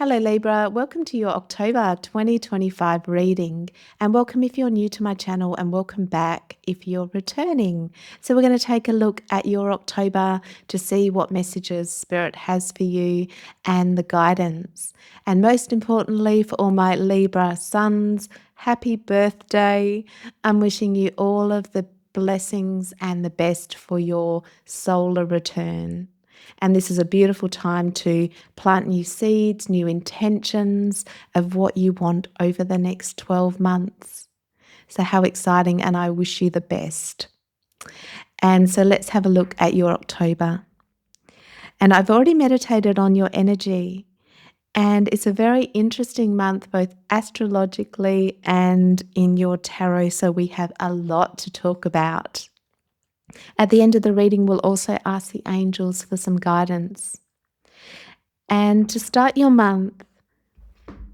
Hello Libra, welcome to your October 2025 reading, and welcome if you're new to my channel, and welcome back if you're returning. So we're going to take a look at your October to see what messages Spirit has for you and the guidance. And most importantly, for all my Libra Suns, happy birthday. I'm wishing you all of the blessings and the best for your solar return. And this is a beautiful time to plant new seeds, new intentions of what you want over the next 12 months. So, how exciting, and I wish you the best. And so, let's have a look at your October. And I've already meditated on your energy. And it's a very interesting month, both astrologically and in your tarot. So, we have a lot to talk about. At the end of the reading, we'll also ask the angels for some guidance. And to start your month,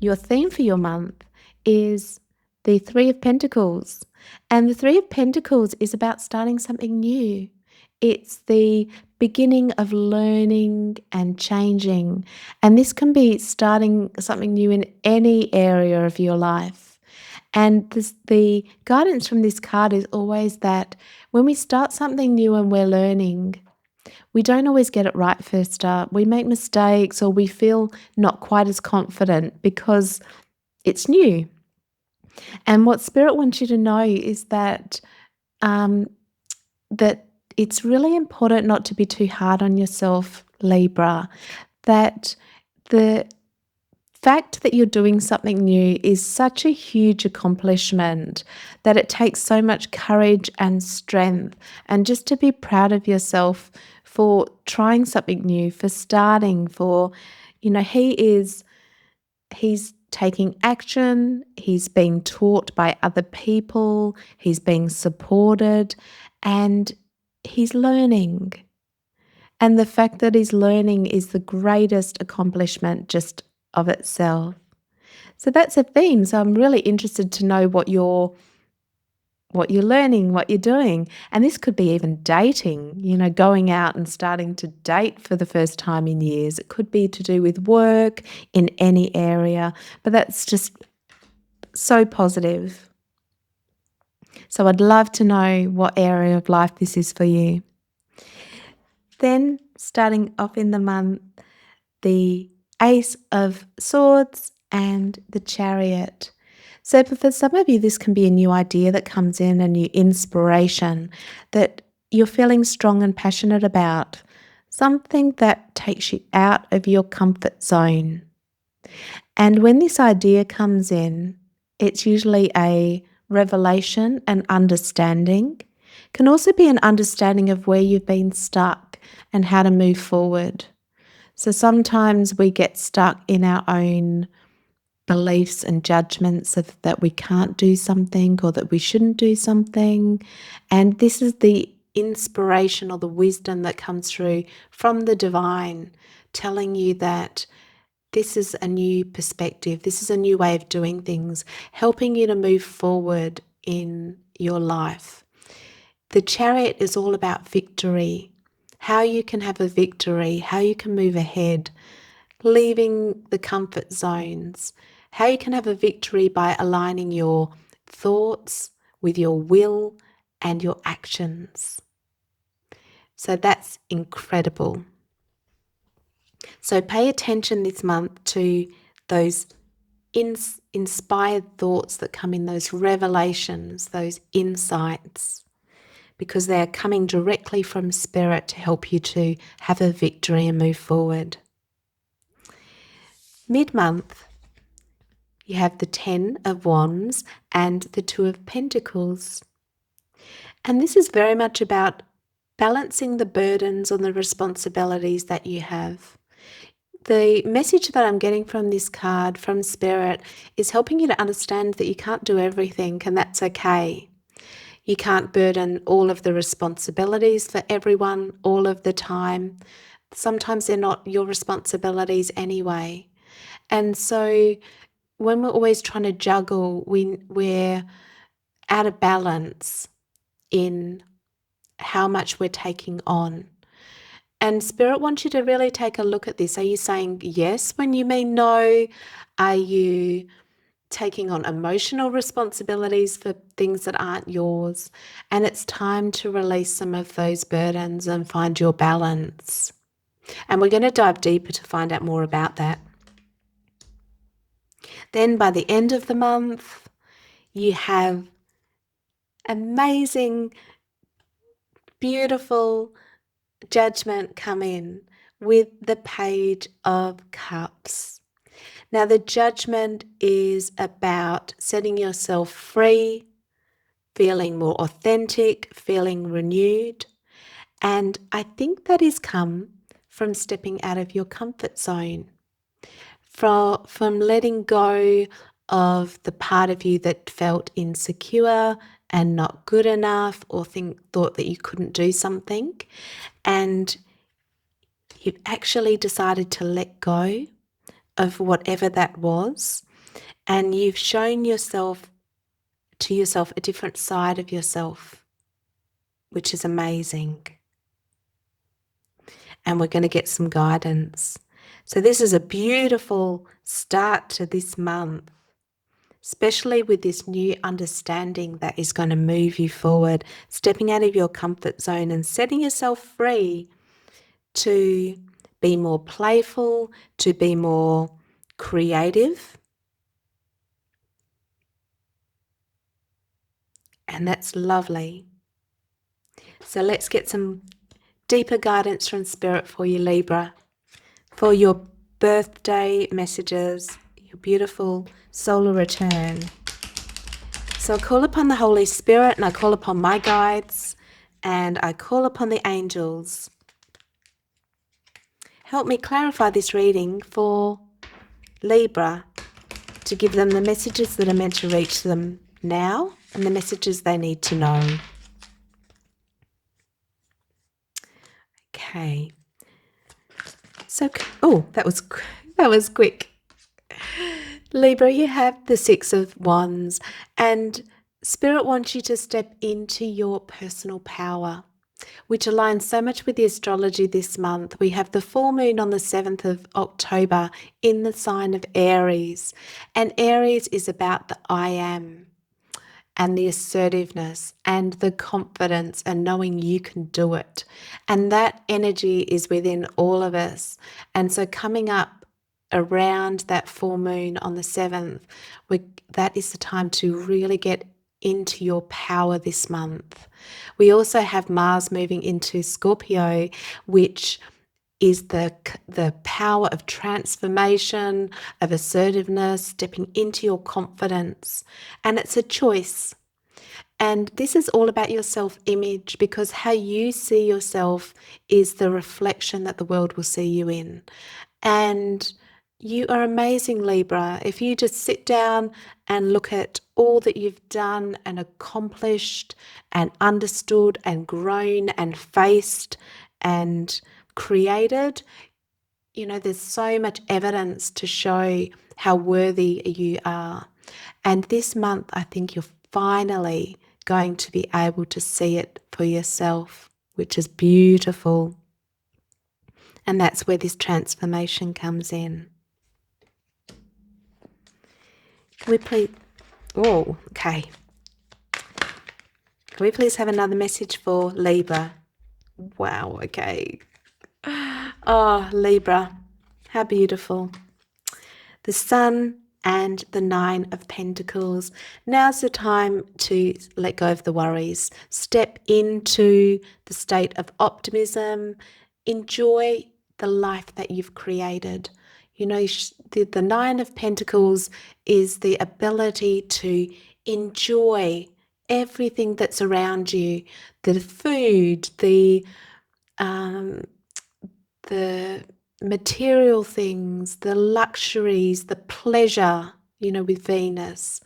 your theme for your month is the Three of Pentacles. And the Three of Pentacles is about starting something new. It's the beginning of learning and changing. And this can be starting something new in any area of your life. And the guidance from this card is always that when we start something new and we're learning, we don't always get it right first start. We make mistakes, or we feel not quite as confident because it's new. And what Spirit wants you to know is that that it's really important not to be too hard on yourself, Libra. That the fact that you're doing something new is such a huge accomplishment that it takes so much courage and strength, and just to be proud of yourself for trying something new, for starting, for, he's taking action, he's being taught by other people, he's being supported, and he's learning. And the fact that he's learning is the greatest accomplishment just of itself. So that's a theme. So I'm really interested to know what you're learning, what you're doing. And this could be even dating, going out and starting to date for the first time in years. It could be to do with work in any area, but that's just so positive. So I'd love to know what area of life this is for you. Then starting off in the month, the Ace of Swords and the Chariot. So for some of you, this can be a new idea that comes in, a new inspiration that you're feeling strong and passionate about, something that takes you out of your comfort zone. And when this idea comes in, it's usually a revelation and understanding. It can also be an understanding of where you've been stuck and how to move forward. So sometimes we get stuck in our own beliefs and judgments of that we can't do something or that we shouldn't do something. And this is the inspiration or the wisdom that comes through from the divine, telling you that this is a new perspective, this is a new way of doing things, helping you to move forward in your life. The Chariot is all about victory, how you can have a victory, how you can move ahead, leaving the comfort zones, how you can have a victory by aligning your thoughts with your will and your actions. So that's incredible. So pay attention this month to those inspired thoughts that come in, those revelations, those insights, because they are coming directly from Spirit to help you to have a victory and move forward. Mid-month, you have the 10 of Wands and the 2 of Pentacles. And this is very much about balancing the burdens and the responsibilities that you have. The message that I'm getting from this card, from Spirit, is helping you to understand that you can't do everything, and that's okay. You can't burden all of the responsibilities for everyone all of the time. Sometimes they're not your responsibilities anyway. And so when we're always trying to juggle, we're out of balance in how much we're taking on. And Spirit wants you to really take a look at this. Are you saying yes when you mean no? Are you taking on emotional responsibilities for things that aren't yours? And it's time to release some of those burdens and find your balance. And we're going to dive deeper to find out more about that. Then by the end of the month, you have amazing, beautiful Judgment come in with the Page of Cups. Now, the Judgment is about setting yourself free, feeling more authentic, feeling renewed. And I think that has come from stepping out of your comfort zone, from letting go of the part of you that felt insecure and not good enough, or thought that you couldn't do something. And you've actually decided to let go of whatever that was, and you've shown yourself a different side of yourself, which is amazing. And we're going to get some guidance. So this is a beautiful start to this month, especially with this new understanding that is going to move you forward, stepping out of your comfort zone and setting yourself free to be more playful, to be more creative. And that's lovely. So let's get some deeper guidance from Spirit for you, Libra, for your birthday messages, your beautiful solar return. So I call upon the Holy Spirit, and I call upon my guides, and I call upon the angels. Help me clarify this reading for Libra, to give them the messages that are meant to reach them now and the messages they need to know. Okay. So, that was quick. Libra, you have the Six of Wands, and Spirit wants you to step into your personal power, which aligns so much with the astrology this month. We have the full moon on the 7th of October in the sign of Aries, and Aries is about the I am, and the assertiveness and the confidence and knowing you can do it. And that energy is within all of us. And so coming up around that full moon on the 7th, that is the time to really get into your power this month. We also have Mars moving into Scorpio, which is the power of transformation, of assertiveness, stepping into your confidence. And it's a choice. And this is all about your self-image, because how you see yourself is the reflection that the world will see you in. And you are amazing, Libra. If you just sit down and look at all that you've done and accomplished and understood and grown and faced and created, there's so much evidence to show how worthy you are. And this month, I think you're finally going to be able to see it for yourself, which is beautiful. And that's where this transformation comes in. Can we please... Oh, okay. Can we please have another message for Libra? Wow, okay. Oh, Libra, how beautiful. The Sun and the Nine of Pentacles. Now's the time to let go of the worries. Step into the state of optimism. Enjoy the life that you've created. The Nine of Pentacles is the ability to enjoy everything that's around you. The food, the material things, the luxuries, the pleasure, with Venus.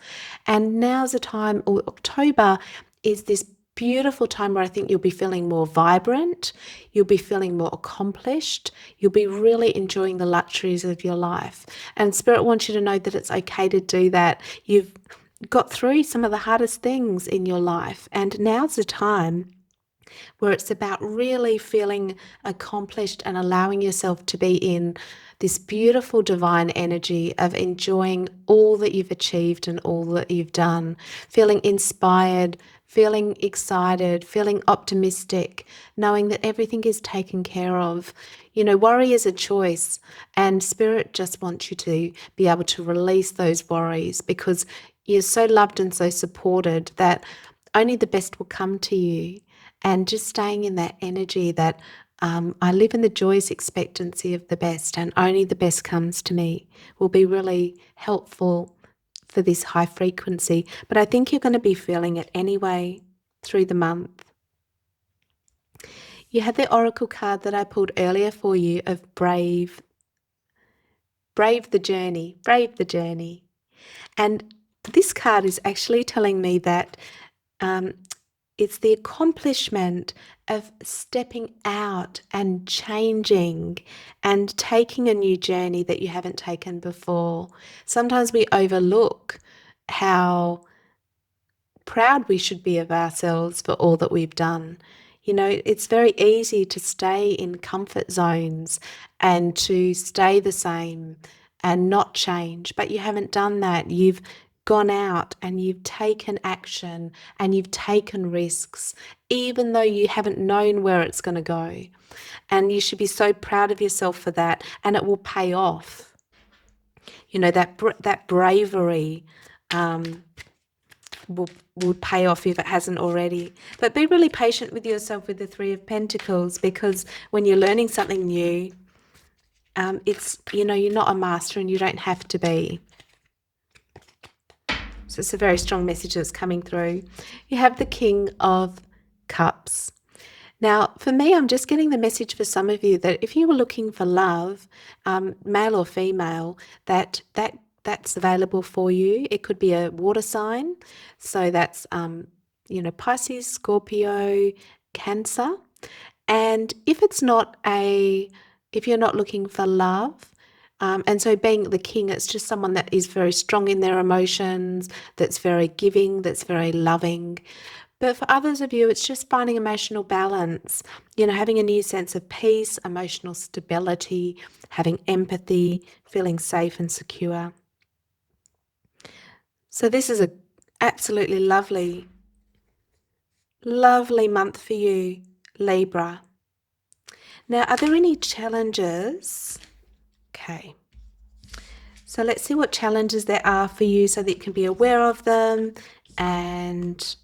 And now's the time, or October is this beautiful time where I think you'll be feeling more vibrant, you'll be feeling more accomplished, you'll be really enjoying the luxuries of your life. And Spirit wants you to know that it's okay to do that. You've got through some of the hardest things in your life, and now's the time where it's about really feeling accomplished and allowing yourself to be in this beautiful divine energy of enjoying all that you've achieved and all that you've done, feeling inspired, feeling excited, feeling optimistic, knowing that everything is taken care of. Worry is a choice, and Spirit just wants you to be able to release those worries because you're so loved and so supported that only the best will come to you. And just staying in that energy that I live in the joyous expectancy of the best and only the best comes to me will be really helpful for this high frequency. But I think you're going to be feeling it anyway through the month. You had the oracle card that I pulled earlier for you of brave the journey, brave the journey. And this card is actually telling me that it's the accomplishment of stepping out and changing and taking a new journey that you haven't taken before. Sometimes we overlook how proud we should be of ourselves for all that we've done. It's very easy to stay in comfort zones and to stay the same and not change, but you haven't done that. You've gone out and you've taken action and you've taken risks, even though you haven't known where it's going to go. And you should be so proud of yourself for that, and it will pay off. That bravery will pay off if it hasn't already. But be really patient with yourself with the Three of Pentacles, because when you're learning something new, it's, you're not a master and you don't have to be. So it's a very strong message that's coming through. You have the King of Cups. Now, for me, I'm just getting the message for some of you that if you were looking for love, male or female, that's available for you. It could be a water sign. So that's, Pisces, Scorpio, Cancer. And if you're not looking for love, and so being the king, it's just someone that is very strong in their emotions, that's very giving, that's very loving. But for others of you, it's just finding emotional balance, having a new sense of peace, emotional stability, having empathy, feeling safe and secure. So this is a absolutely lovely, lovely month for you, Libra. Now, are there any challenges? Okay. So let's see what challenges there are for you so that you can be aware of them and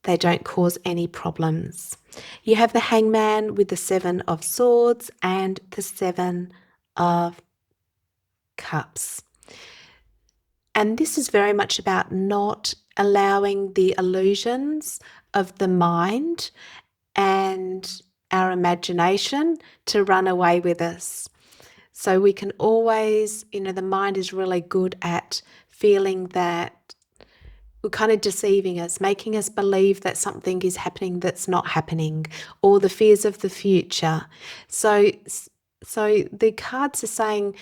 they don't cause any problems. You have the Hangman with the Seven of Swords and the Seven of Cups. And this is very much about not allowing the illusions of the mind and our imagination to run away with us. So we can always, the mind is really good at feeling that we're kind of deceiving us, making us believe that something is happening that's not happening, or the fears of the future. So the cards are saying,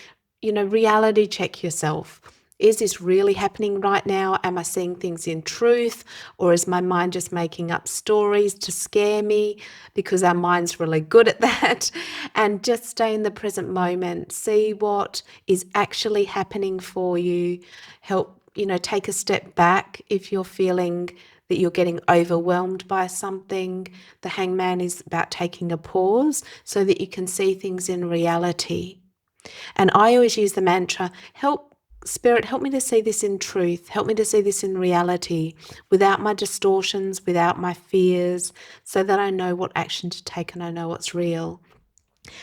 reality check yourself. Is this really happening right now? Am I seeing things in truth? Or is my mind just making up stories to scare me? Because our mind's really good at that. And just stay in the present moment. See what is actually happening for you. Help, take a step back if you're feeling that you're getting overwhelmed by something. The Hangman is about taking a pause so that you can see things in reality. And I always use the mantra, Spirit, help me to see this in truth. Help me to see this in reality without my distortions, without my fears, so that I know what action to take and I know what's real.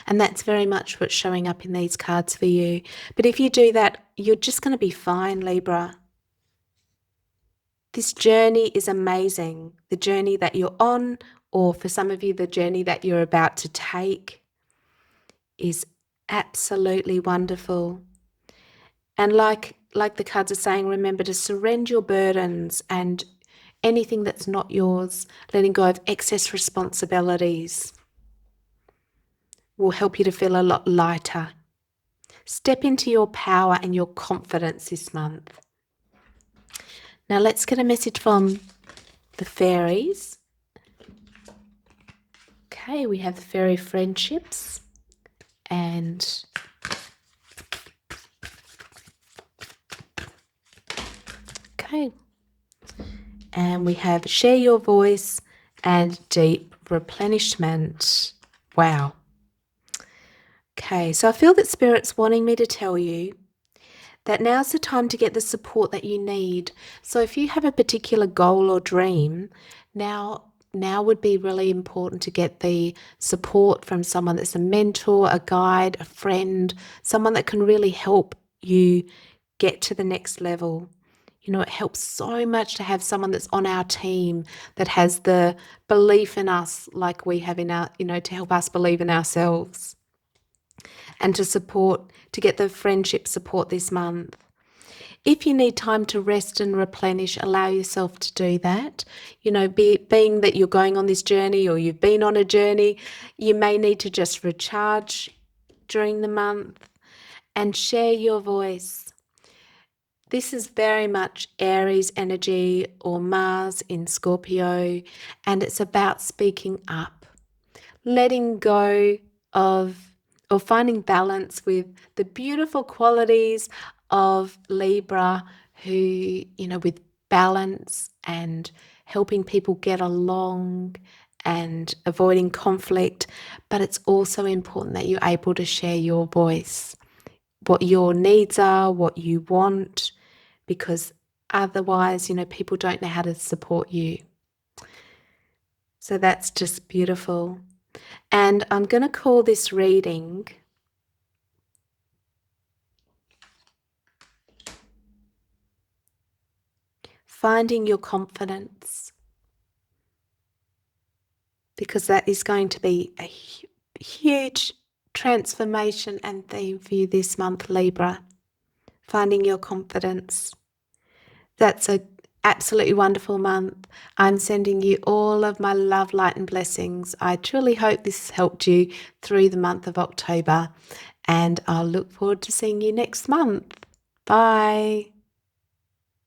And that's very much what's showing up in these cards for you. But if you do that, you're just going to be fine, Libra. This journey is amazing. The journey that you're on, or for some of you, the journey that you're about to take, is absolutely wonderful. And like the cards are saying, remember to surrender your burdens and anything that's not yours, letting go of excess responsibilities will help you to feel a lot lighter. Step into your power and your confidence this month. Now let's get a message from the fairies. Okay, we have fairy friendships and okay. And we have share your voice and deep replenishment. Wow. Okay, so I feel that Spirit's wanting me to tell you that now's the time to get the support that you need. So if you have a particular goal or dream, now would be really important to get the support from someone that's a mentor, a guide, a friend, someone that can really help you get to the next level. You know, it helps so much to have someone that's on our team that has the belief in us like we have in our, to help us believe in ourselves and to get the friendship support this month. If you need time to rest and replenish, allow yourself to do that. Being that you're going on this journey or you've been on a journey, you may need to just recharge during the month and share your voice. This is very much Aries energy or Mars in Scorpio, and it's about speaking up, letting go of or finding balance with the beautiful qualities of Libra who, with balance and helping people get along and avoiding conflict. But it's also important that you're able to share your voice, what your needs are, what you want, because otherwise, people don't know how to support you. So that's just beautiful. And I'm going to call this reading Finding Your Confidence, because that is going to be a huge transformation and theme for you this month, Libra. Finding your confidence. That's an absolutely wonderful month. I'm sending you all of my love, light, and blessings. I truly hope this has helped you through the month of October, and I'll look forward to seeing you next month. Bye.